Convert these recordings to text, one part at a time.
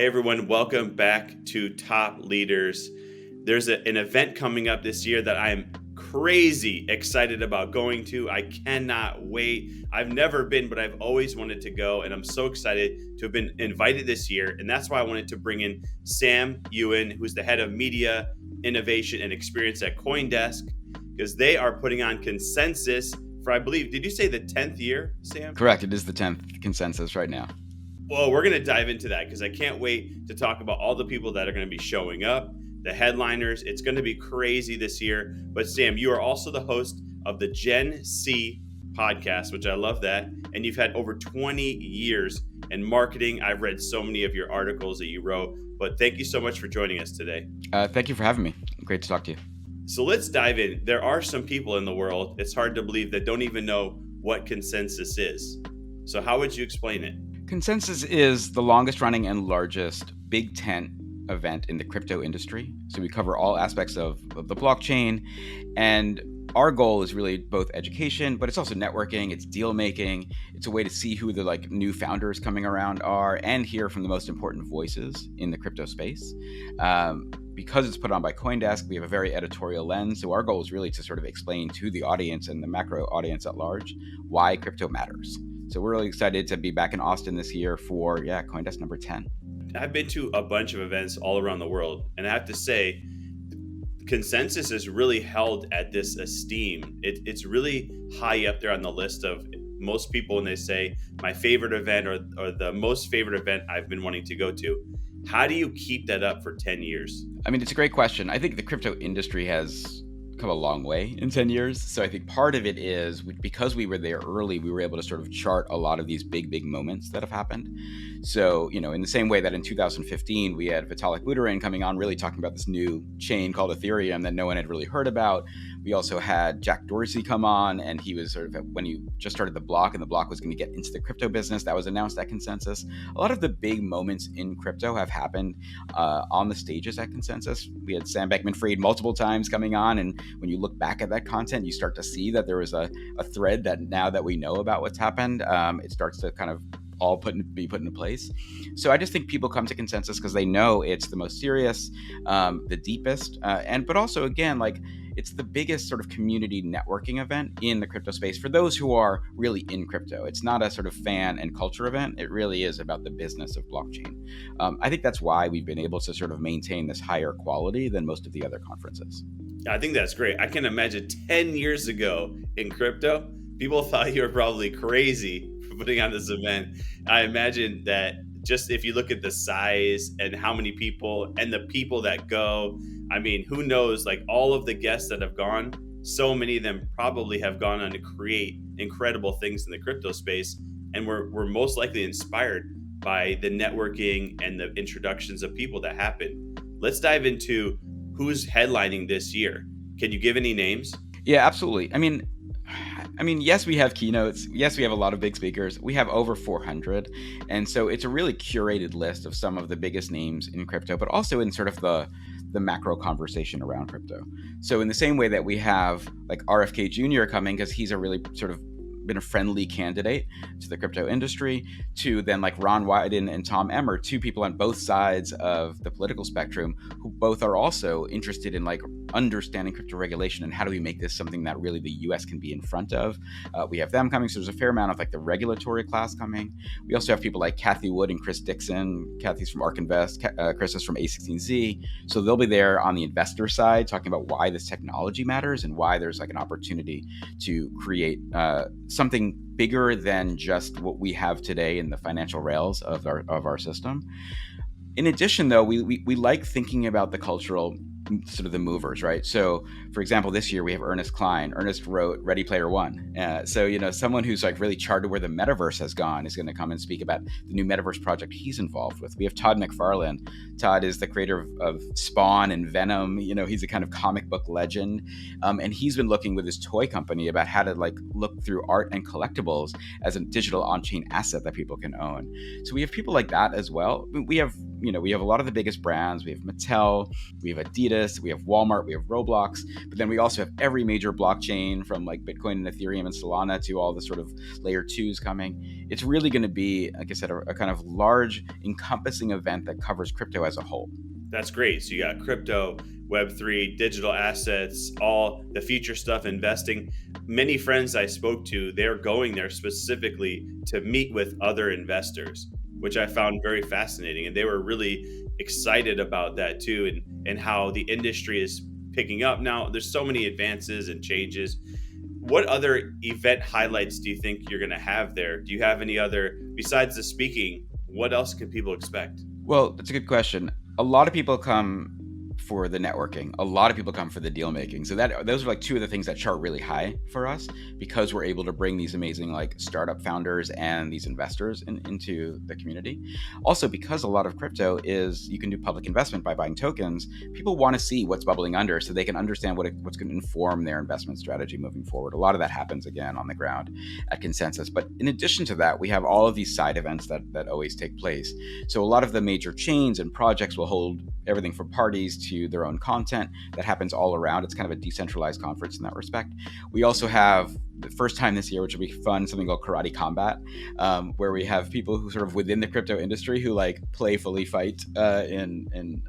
Hey everyone, welcome back to Top Leaders. There's an event coming up this year that I'm crazy excited about going to. I cannot wait. I've never been, but I've always wanted to go, and I'm so excited to have been invited this year. And that's why I wanted to bring in Sam Ewen, who's the head of media, innovation, and experience at CoinDesk, because they are putting on Consensus for, I believe, did you say the 10th year, Sam? Correct. It is the 10th Consensus right now. Well, we're going to dive into that because I can't wait to talk about all the people that are going to be showing up, the headliners. It's going to be crazy this year. But Sam, you are also the host of the Gen C podcast, which I love that. And you've had over 20 years in marketing. I've read so many of your articles that you wrote. But thank you so much for joining us today. Thank you for having me. Great to talk to you. So let's dive in. There are some people in the world, it's hard to believe, that don't even know what Consensus is. So how would you explain it? Consensus is the longest running and largest big tent event in the crypto industry. So we cover all aspects of the blockchain. And our goal is really both education, but it's also networking, it's deal making. It's a way to see who the new founders coming around are and hear from the most important voices in the crypto space. Because it's put on by CoinDesk, we have a very editorial lens. So our goal is really to sort of explain to the audience and the macro audience at large why crypto matters. So we're really excited to be back in Austin this year for, CoinDesk number 10. I've been to a bunch of events all around the world, and I have to say, Consensus is really held at this esteem. It's really high up there on the list of most people when they say my favorite event or the most favorite event I've been wanting to go to. How do you keep that up for 10 years? I mean, it's a great question. I think the crypto industry has come a long way in 10 years. So I think part of it is because we were there early, we were able to sort of chart a lot of these big moments that have happened. So, in the same way that in 2015, we had Vitalik Buterin coming on really talking about this new chain called Ethereum that no one had really heard about. We also had Jack Dorsey come on, and he was sort of, when he just started the block and the block was going to get into the crypto business, that was announced at Consensus. A lot of the big moments in crypto have happened on the stages at Consensus. We had Sam Bankman-Fried multiple times coming on, and when you look back at that content, you start to see that there was a thread that now that we know about what's happened, it starts to kind of all be put into place. So I just think people come to Consensus because they know it's the most serious, the deepest, but also again, it's the biggest sort of community networking event in the crypto space for those who are really in crypto. It's not a sort of fan and culture event. It really is about the business of blockchain. I think that's why we've been able to sort of maintain this higher quality than most of the other conferences. I think that's great. I can imagine 10 years ago in crypto, people thought you were probably crazy for putting on this event. I imagine that just if you look at the size and how many people and the people that go, I mean, who knows, all of the guests that have gone, so many of them probably have gone on to create incredible things in the crypto space. And we're most likely inspired by the networking and the introductions of people that happen. Let's dive into who's headlining this year. Can you give any names? Yeah, absolutely. I mean, yes, we have keynotes. Yes, we have a lot of big speakers. We have over 400. And so it's a really curated list of some of the biggest names in crypto, but also in sort of the macro conversation around crypto. So in the same way that we have RFK Jr. coming, because he's a really sort of been a friendly candidate to the crypto industry, to then Ron Wyden and Tom Emmer, two people on both sides of the political spectrum who both are also interested in understanding crypto regulation and how do we make this something that really the US can be in front of. We have them coming, so there's a fair amount of the regulatory class coming. We also have people like Cathy Wood and Chris Dixon. Cathy's from ARK Invest, Chris is from A16Z. So they'll be there on the investor side talking about why this technology matters and why there's an opportunity to create something bigger than just what we have today in the financial rails of our system. In addition, though, we like thinking about the cultural sort of the movers, right? So, for example, this year we have Ernest Cline. Ernest wrote Ready Player One. So, someone who's really charted where the metaverse has gone is going to come and speak about the new metaverse project he's involved with. We have Todd McFarlane. Todd is the creator of Spawn and Venom. He's a kind of comic book legend. And he's been looking with his toy company about how to look through art and collectibles as a digital on-chain asset that people can own. So we have people like that as well. We have a lot of the biggest brands. We have Mattel, we have Adidas, brightest, we have Walmart, we have Roblox, but then we also have every major blockchain from like Bitcoin and Ethereum and Solana to all the sort of layer 2s coming. It's really going to be, like I said, a kind of large encompassing event that covers crypto as a whole. That's great. So you got crypto, Web3, digital assets, all the future stuff, investing. Many friends I spoke to, they're going there specifically to meet with other investors, which I found very fascinating. And they were really excited about that too, and how the industry is picking up. Now, there's so many advances and changes. What other event highlights do you think you're going to have there? Do you have any other, besides the speaking, what else can people expect? Well, that's a good question. A lot of people come for the networking. A lot of people come for the deal making. So those are like two of the things that chart really high for us, because we're able to bring these amazing like startup founders and these investors into the community. Also, because a lot of crypto is you can do public investment by buying tokens, people want to see what's bubbling under so they can understand what's going to inform their investment strategy moving forward. A lot of that happens again on the ground at Consensus. But in addition to that, we have all of these side events that always take place. So a lot of the major chains and projects will hold everything from parties to their own content that happens all around. It's kind of a decentralized conference in that respect. We also have the first time this year, which will be fun, something called Karate Combat, where we have people who sort of within the crypto industry who like playfully fight and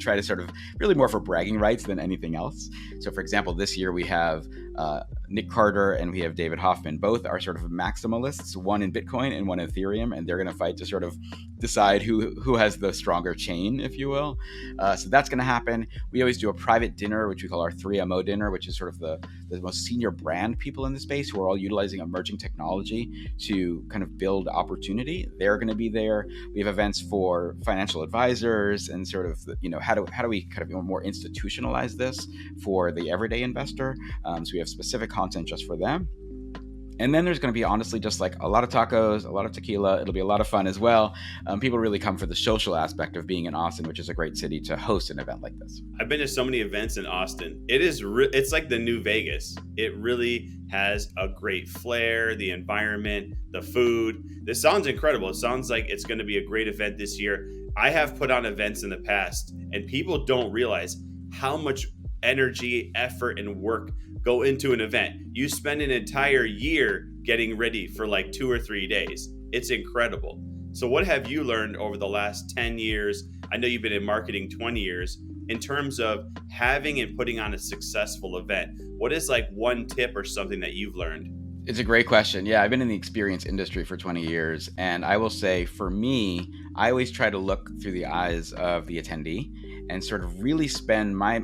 try to sort of really more for bragging rights than anything else. So for example, this year we have Nick Carter and we have David Hoffman. Both are sort of maximalists, one in Bitcoin and one in Ethereum, and they're going to fight to sort of decide who has the stronger chain, if you will. So that's going to happen. We always do a private dinner, which we call our 3MO dinner, which is sort of the most senior brand people in the space who are all utilizing emerging technology to kind of build opportunity. They're going to be there. We have events for financial advisors and sort of, how do we kind of more institutionalize this for the everyday investor? So we have specific content just for them. And then there's going to be, honestly, just like a lot of tacos, a lot of tequila. It'll be a lot of fun as well. People really come for the social aspect of being in Austin, which is a great city to host an event like this. I've been to so many events in Austin. It's like the new Vegas. It really has a great flair, the environment, the food. This sounds incredible. It sounds like it's going to be a great event this year. I have put on events in the past, and people don't realize how much energy, effort, and work go into an event. You spend an entire year getting ready for like 2 or 3 days. It's incredible. So what have you learned over the last 10 years? I know you've been in marketing 20 years in terms of having and putting on a successful event. What is like one tip or something that you've learned? It's a great question. Yeah, I've been in the experience industry for 20 years. And I will say for me, I always try to look through the eyes of the attendee and sort of really spend my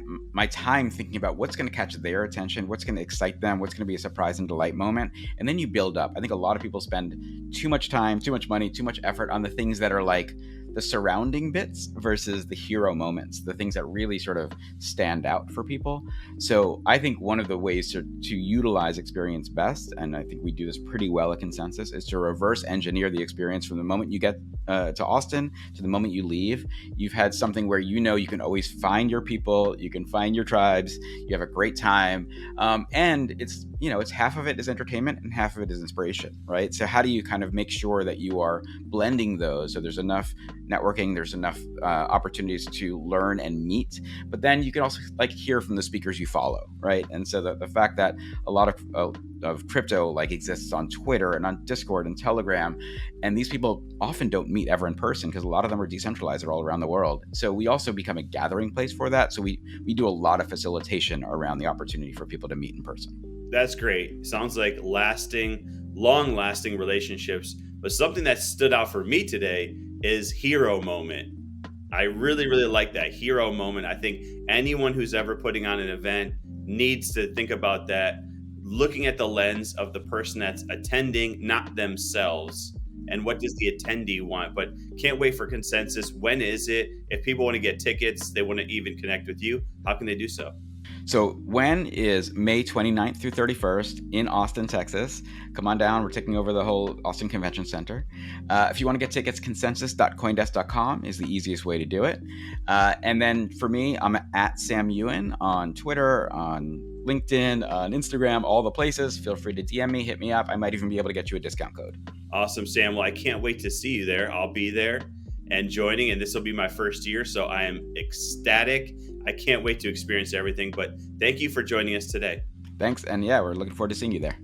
time thinking about what's going to catch their attention, what's going to excite them, what's going to be a surprise and delight moment. And then you build up. I think a lot of people spend too much time, too much money, too much effort on the things that are like the surrounding bits versus the hero moments, the things that really sort of stand out for people. So I think one of the ways to utilize experience best, and I think we do this pretty well at Consensus, is to reverse engineer the experience from the moment you get to Austin to the moment you leave. You've had something where you can always find your people, you can find your tribes, you have a great time, and it's half of it is entertainment and half of it is inspiration, right? So how do you kind of make sure that you are blending those so there's enough networking, there's enough opportunities to learn and meet, but then you can also like hear from the speakers you follow, right? And so the fact that a lot of crypto like exists on Twitter and on Discord and Telegram, and these people often don't meet ever in person because a lot of them are decentralized all around the world. So we also become a gathering place for that. So we do a lot of facilitation around the opportunity for people to meet in person. That's great. Sounds like long-lasting relationships. But something that stood out for me today is hero moment. I really, really like that hero moment. I think anyone who's ever putting on an event needs to think about that, looking at the lens of the person that's attending, not themselves. And what does the attendee want? But can't wait for Consensus. When is it? If people want to get tickets, they want to even connect with you, how can they do so? So when is May 29th through 31st in Austin, Texas. Come on down. We're taking over the whole Austin Convention Center. If you want to get tickets, consensus.coindesk.com is the easiest way to do it. And then for me, I'm at Sam Ewen on Twitter, on LinkedIn, on Instagram, all the places. Feel free to DM me, hit me up. I might even be able to get you a discount code. Awesome, Sam. Well, I can't wait to see you there. I'll be there. and joining. And this will be my first year, so I am ecstatic. I can't wait to experience everything. But thank you for joining us today. Thanks. And yeah, we're looking forward to seeing you there.